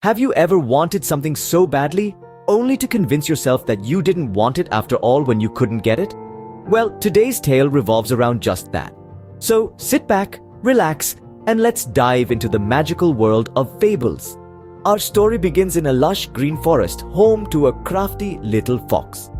Have you ever wanted something so badly, only to convince yourself that you didn't want it after all when you couldn't get it? Well, today's tale revolves around just that. So sit back, relax, and let's dive into the magical world of fables. Our story begins in a lush green forest, home to a crafty little fox.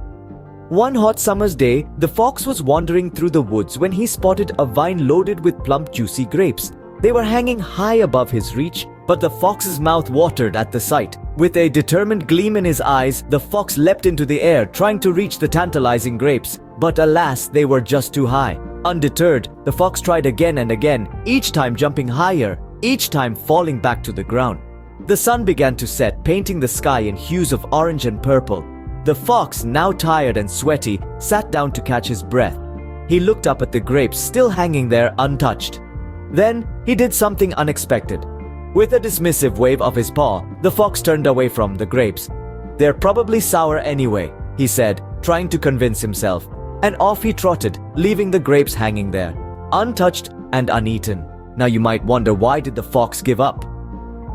One hot summer's day, the fox was wandering through the woods when he spotted a vine loaded with plump, juicy grapes. They were hanging high above his reach, but the fox's mouth watered at the sight. With a determined gleam in his eyes, the fox leapt into the air, trying to reach the tantalizing grapes. But alas, they were just too high. Undeterred, the fox tried again and again, each time jumping higher, each time falling back to the ground. The sun began to set, painting the sky in hues of orange and purple. The fox, now tired and sweaty, sat down to catch his breath. He looked up at the grapes still hanging there untouched. Then he did something unexpected. With a dismissive wave of his paw, the fox turned away from the grapes. "They're probably sour anyway," he said, trying to convince himself. And off he trotted, leaving the grapes hanging there, untouched and uneaten. Now you might wonder, why did the fox give up?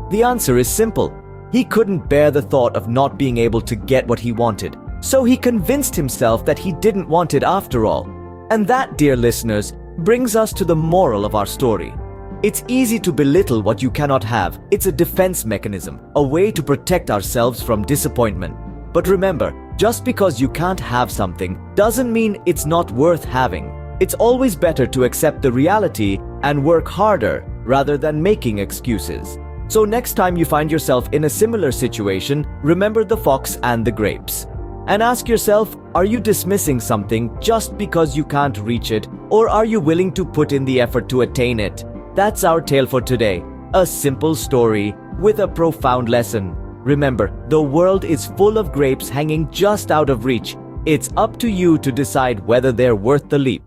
The answer is simple. He couldn't bear the thought of not being able to get what he wanted. So he convinced himself that he didn't want it after all. And that, dear listeners, brings us to the moral of our story. It's easy to belittle what you cannot have. It's a defense mechanism, a way to protect ourselves from disappointment. But remember, just because you can't have something doesn't mean it's not worth having. It's always better to accept the reality and work harder rather than making excuses. So next time you find yourself in a similar situation, remember the fox and the grapes. And ask yourself, are you dismissing something just because you can't reach it, or are you willing to put in the effort to attain it? That's our tale for today. A simple story with a profound lesson. Remember, the world is full of grapes hanging just out of reach. It's up to you to decide whether they're worth the leap.